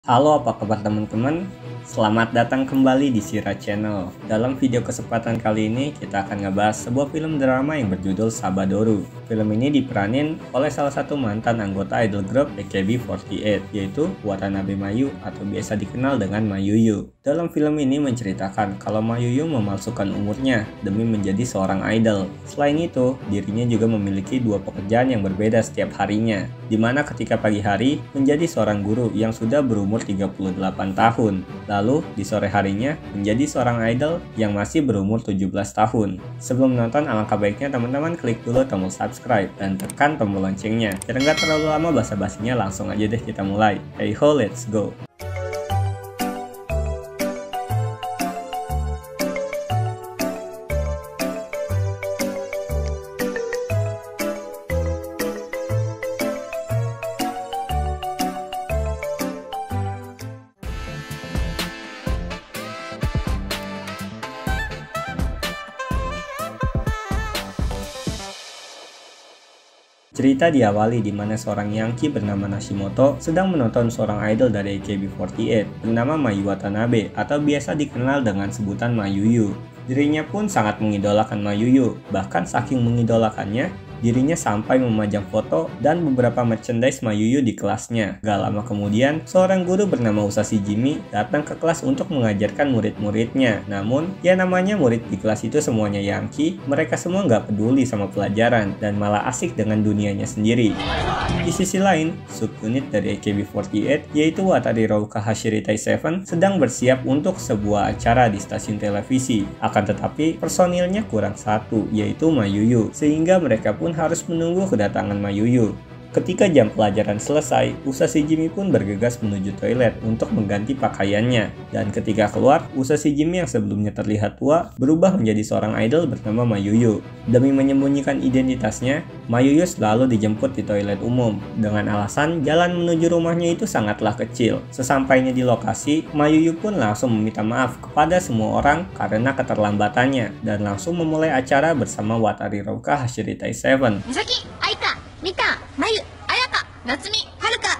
Halo, apa kabar teman-teman? Selamat datang kembali di Sira Channel. Dalam video kesempatan kali ini kita akan ngebahas sebuah film drama yang berjudul Sabadoru. Film ini diperanin oleh salah satu mantan anggota idol group AKB48, yaitu Watanabe Mayu atau biasa dikenal dengan Mayuyu. Dalam film ini menceritakan kalau Mayuyu memalsukan umurnya demi menjadi seorang idol. Selain itu, dirinya juga memiliki dua pekerjaan yang berbeda setiap harinya, di mana ketika pagi hari menjadi seorang guru yang sudah berumur 38 tahun. Lalu di sore harinya menjadi seorang idol yang masih berumur 17 tahun. Sebelum menonton, alangkah baiknya teman-teman klik dulu tombol subscribe dan tekan tombol loncengnya. Biar nggak terlalu lama basa-basinya, langsung aja deh kita mulai. Hey ho, let's go! Cerita diawali di mana seorang Yankee bernama Nashimoto sedang menonton seorang idol dari AKB48 bernama Mayu Watanabe atau biasa dikenal dengan sebutan Mayuyu. Dirinya pun sangat mengidolakan Mayuyu, bahkan saking mengidolakannya, dirinya sampai memajang foto dan beberapa merchandise Mayuyu di kelasnya. Gak lama kemudian, seorang guru bernama Usashi Jimmy datang ke kelas untuk mengajarkan murid-muridnya. Namun, ya namanya murid di kelas itu semuanya Yankee, mereka semua gak peduli sama pelajaran dan malah asik dengan dunianya sendiri. Di sisi lain, subunit dari AKB48 yaitu Watari Rouka Hashiritai 7 sedang bersiap untuk sebuah acara di stasiun televisi. Akan tetapi, personilnya kurang satu, yaitu Mayuyu, sehingga mereka pun harus menunggu kedatangan Mayuyu. Ketika jam pelajaran selesai, Usashi Jimmy pun bergegas menuju toilet untuk mengganti pakaiannya. Dan ketika keluar, Usashi Jimmy yang sebelumnya terlihat tua berubah menjadi seorang idol bernama Mayuyu. Demi menyembunyikan identitasnya, Mayuyu selalu dijemput di toilet umum dengan alasan jalan menuju rumahnya itu sangatlah kecil. Sesampainya di lokasi, Mayuyu pun langsung meminta maaf kepada semua orang karena keterlambatannya dan langsung memulai acara bersama Watari Rouka Hashiritai 7. Misaki, Aika, Mika, Mayu, Ayaka, Natsumi, Haruka.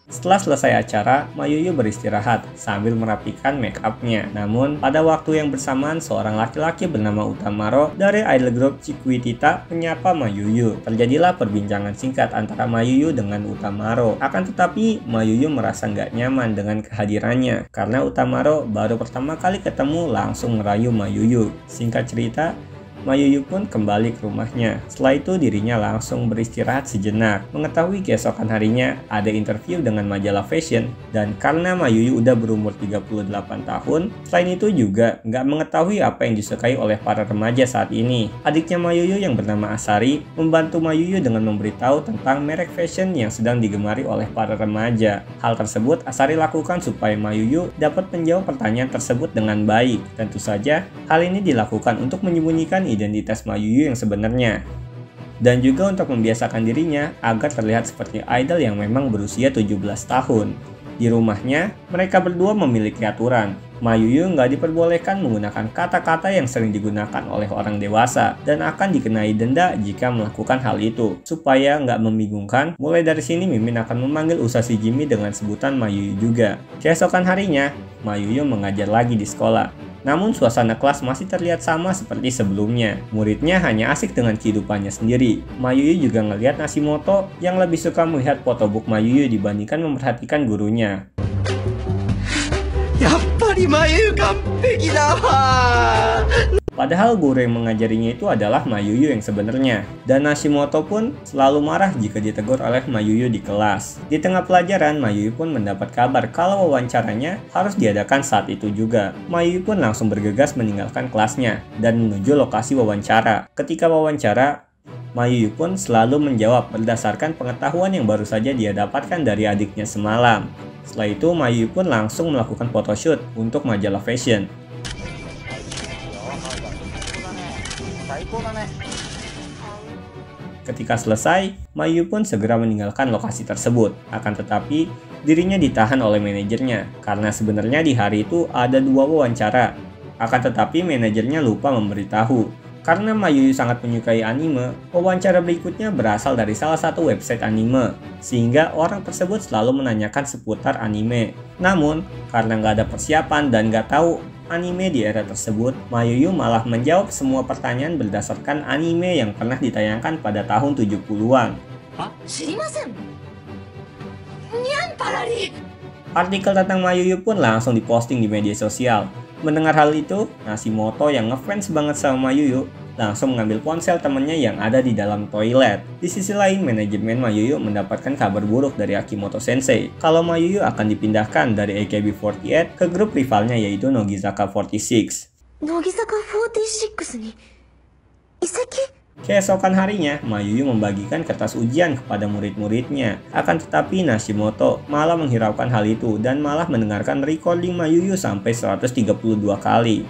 Setelah selesai acara, Mayuyu beristirahat sambil merapikan make up-nya. Namun, pada waktu yang bersamaan seorang laki-laki bernama Utamaro dari idol group Chikuitita menyapa Mayuyu. Terjadilah perbincangan singkat antara Mayuyu dengan Utamaro. Akan tetapi, Mayuyu merasa nggak nyaman dengan kehadirannya karena Utamaro baru pertama kali ketemu langsung merayu Mayuyu. Singkat cerita, Mayuyu pun kembali ke rumahnya. Setelah itu dirinya langsung beristirahat sejenak. Mengetahui keesokan harinya ada interview dengan majalah fashion. Dan karena Mayuyu udah berumur 38 tahun, selain itu juga nggak mengetahui apa yang disukai oleh para remaja saat ini. Adiknya Mayuyu yang bernama Asari membantu Mayuyu dengan memberitahu tentang merek fashion yang sedang digemari oleh para remaja. Hal tersebut Asari lakukan supaya Mayuyu dapat menjawab pertanyaan tersebut dengan baik. Tentu saja hal ini dilakukan untuk menyembunyikan identitas Mayuyu yang sebenarnya, dan juga untuk membiasakan dirinya agar terlihat seperti idol yang memang berusia 17 tahun. Di rumahnya, mereka berdua memiliki aturan. Mayuyu nggak diperbolehkan menggunakan kata-kata yang sering digunakan oleh orang dewasa dan akan dikenai denda jika melakukan hal itu. Supaya nggak membingungkan, mulai dari sini Mimin akan memanggil Usashi Jimmy dengan sebutan Mayuyu juga. Keesokan harinya, Mayuyu mengajar lagi di sekolah. Namun suasana kelas masih terlihat sama seperti sebelumnya. Muridnya hanya asik dengan kehidupannya sendiri. Mayuyu juga ngelihat Nashimoto yang lebih suka melihat photobook Mayuyu dibandingkan memperhatikan gurunya. Padahal guru yang mengajarinya itu adalah Mayuyu yang sebenarnya. Dan Nashimoto pun selalu marah jika ditegur oleh Mayuyu di kelas. Di tengah pelajaran, Mayuyu pun mendapat kabar kalau wawancaranya harus diadakan saat itu juga. Mayuyu pun langsung bergegas meninggalkan kelasnya dan menuju lokasi wawancara. Ketika wawancara, Mayuyu pun selalu menjawab berdasarkan pengetahuan yang baru saja dia dapatkan dari adiknya semalam. Setelah itu, Mayuyu pun langsung melakukan photoshoot untuk majalah fashion. Ketika selesai, Mayuyu pun segera meninggalkan lokasi tersebut. Akan tetapi, dirinya ditahan oleh manajernya karena sebenarnya di hari itu ada dua wawancara. Akan tetapi manajernya lupa memberitahu. Karena Mayuyu sangat menyukai anime, wawancara berikutnya berasal dari salah satu website anime, sehingga orang tersebut selalu menanyakan seputar anime. Namun, karena nggak ada persiapan dan nggak tahu anime di era tersebut, Mayuyu malah menjawab semua pertanyaan berdasarkan anime yang pernah ditayangkan pada tahun 70-an. Artikel tentang Mayuyu pun langsung diposting di media sosial. Mendengar hal itu, Nashimoto yang ngefans banget sama Mayuyu langsung mengambil ponsel temannya yang ada di dalam toilet. Di sisi lain, manajemen Mayuyu mendapatkan kabar buruk dari Akimoto Sensei kalau Mayuyu akan dipindahkan dari AKB48 ke grup rivalnya yaitu Nogizaka 46. Nogizaka 46 ni iseki? Keesokan harinya, Mayuyu membagikan kertas ujian kepada murid-muridnya. Akan tetapi Nashimoto malah menghiraukan hal itu dan malah mendengarkan recording Mayuyu sampai 132 kali.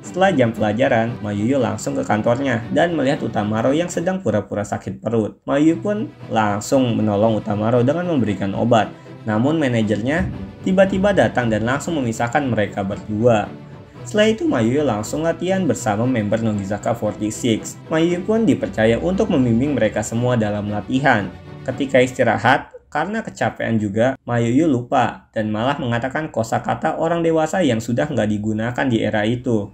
Setelah jam pelajaran, Mayuyu langsung ke kantornya dan melihat Utamaro yang sedang pura-pura sakit perut. Mayuyu pun langsung menolong Utamaro dengan memberikan obat. Namun manajernya tiba-tiba datang dan langsung memisahkan mereka berdua. Setelah itu Mayuyu langsung latihan bersama member Nogizaka 46. Mayuyu pun dipercaya untuk membimbing mereka semua dalam latihan. Ketika istirahat, karena kecapean juga, Mayuyu lupa dan malah mengatakan kosakata orang dewasa yang sudah nggak digunakan di era itu.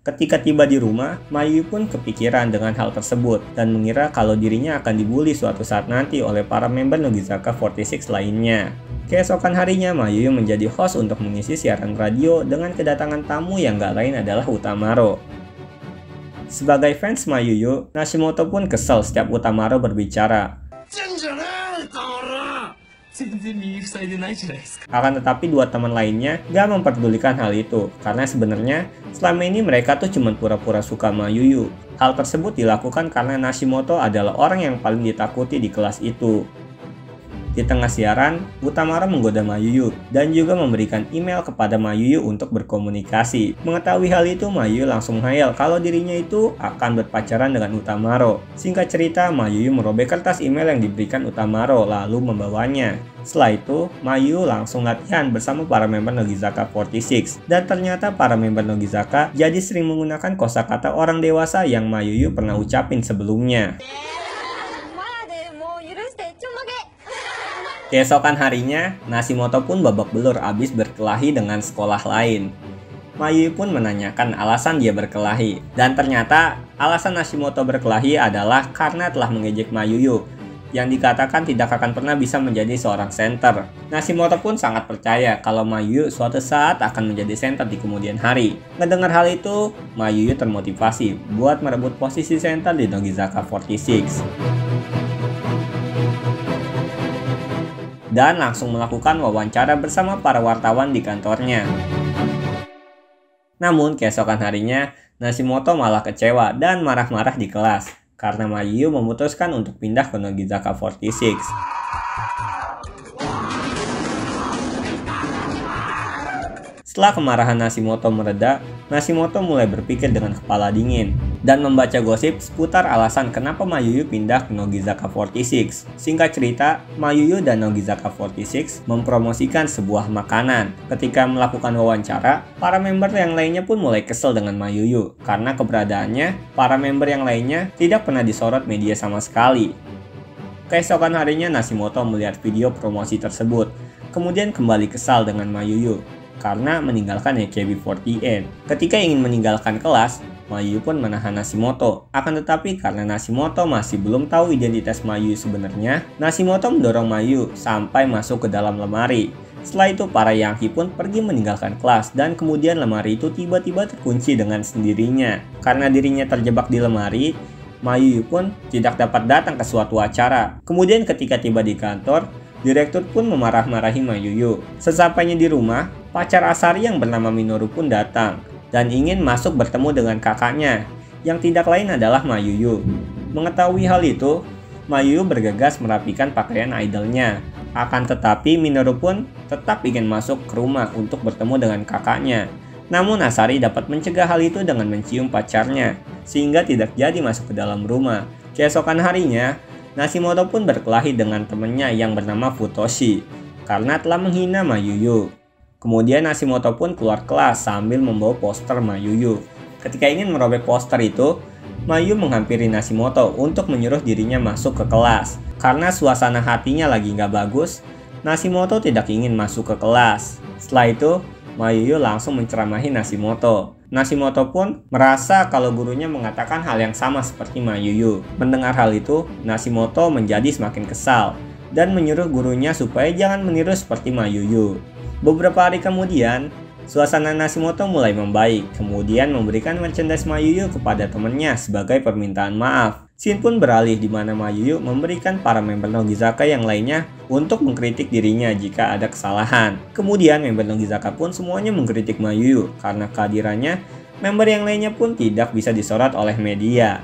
Ketika tiba di rumah, Mayuyu pun kepikiran dengan hal tersebut dan mengira kalau dirinya akan dibully suatu saat nanti oleh para member Nogizaka 46 lainnya. Keesokan harinya, Mayuyu menjadi host untuk mengisi siaran radio dengan kedatangan tamu yang gak lain adalah Utamaro. Sebagai fans Mayuyu, Nashimoto pun kesal setiap Utamaro berbicara. Akan tetapi dua teman lainnya gak memperdulikan hal itu, karena sebenarnya selama ini mereka tuh cuma pura-pura suka Mayuyu. Hal tersebut dilakukan karena Nashimoto adalah orang yang paling ditakuti di kelas itu. Di tengah siaran, Utamaro menggoda Mayuyu dan juga memberikan email kepada Mayuyu untuk berkomunikasi. Mengetahui hal itu, Mayuyu langsung menghayal kalau dirinya itu akan berpacaran dengan Utamaro. Singkat cerita, Mayuyu merobek kertas email yang diberikan Utamaro lalu membawanya. Setelah itu, Mayuyu langsung latihan bersama para member Nogizaka 46. Dan ternyata para member Nogizaka jadi sering menggunakan kosakata orang dewasa yang Mayuyu pernah ucapin sebelumnya. Keesokan harinya, Nashimoto pun babak belur abis berkelahi dengan sekolah lain. Mayuyu pun menanyakan alasan dia berkelahi, dan ternyata alasan Nashimoto berkelahi adalah karena telah mengejek Mayuyu, yang dikatakan tidak akan pernah bisa menjadi seorang center. Nashimoto pun sangat percaya kalau Mayuyu suatu saat akan menjadi center di kemudian hari. Mendengar hal itu, Mayuyu termotivasi buat merebut posisi center di Nogizaka 46. Dan langsung melakukan wawancara bersama para wartawan di kantornya. Namun keesokan harinya, Nashimoto malah kecewa dan marah-marah di kelas karena Mayuyu memutuskan untuk pindah ke Nogizaka 46. Setelah kemarahan Nashimoto mereda, Nashimoto mulai berpikir dengan kepala dingin dan membaca gosip seputar alasan kenapa Mayuyu pindah ke Nogizaka 46. Singkat cerita, Mayuyu dan Nogizaka 46 mempromosikan sebuah makanan. Ketika melakukan wawancara, para member yang lainnya pun mulai kesel dengan Mayuyu karena keberadaannya, para member yang lainnya tidak pernah disorot media sama sekali. Keesokan harinya Nashimoto melihat video promosi tersebut, kemudian kembali kesal dengan Mayuyu karena meninggalkan AKB48. Ketika ingin meninggalkan kelas, Mayuyu pun menahan Nashimoto. Akan tetapi karena Nashimoto masih belum tahu identitas Mayuyu sebenarnya, Nashimoto mendorong Mayuyu sampai masuk ke dalam lemari. Setelah itu para Yangki pun pergi meninggalkan kelas dan kemudian lemari itu tiba-tiba terkunci dengan sendirinya. Karena dirinya terjebak di lemari, Mayuyu pun tidak dapat datang ke suatu acara. Kemudian ketika tiba di kantor, direktur pun memarah-marahi Mayuyu. Sesampainya di rumah, pacar Asari yang bernama Minoru pun datang dan ingin masuk bertemu dengan kakaknya, yang tidak lain adalah Mayuyu. Mengetahui hal itu, Mayuyu bergegas merapikan pakaian idolnya. Akan tetapi Minoru pun tetap ingin masuk ke rumah untuk bertemu dengan kakaknya. Namun Asari dapat mencegah hal itu dengan mencium pacarnya, sehingga tidak jadi masuk ke dalam rumah. Keesokan harinya, Nashimoto pun berkelahi dengan temannya yang bernama Futoshi karena telah menghina Mayuyu. Kemudian Nashimoto pun keluar kelas sambil membawa poster Mayuyu. Ketika ingin merobek poster itu, Mayuyu menghampiri Nashimoto untuk menyuruh dirinya masuk ke kelas. Karena suasana hatinya lagi nggak bagus, Nashimoto tidak ingin masuk ke kelas. Setelah itu, Mayuyu langsung menceramahi Nashimoto. Nashimoto pun merasa kalau gurunya mengatakan hal yang sama seperti Mayuyu. Mendengar hal itu, Nashimoto menjadi semakin kesal dan menyuruh gurunya supaya jangan meniru seperti Mayuyu. Beberapa hari kemudian, suasana Nashimoto mulai membaik, kemudian memberikan merchandise Mayuyu kepada temannya sebagai permintaan maaf. Scene pun beralih di mana Mayuyu memberikan para member Nogizaka yang lainnya untuk mengkritik dirinya jika ada kesalahan. Kemudian member Nogizaka pun semuanya mengkritik Mayuyu karena kehadirannya, member yang lainnya pun tidak bisa disorot oleh media.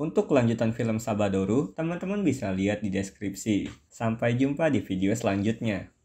Untuk kelanjutan film Sabadoru, teman-teman bisa lihat di deskripsi. Sampai jumpa di video selanjutnya.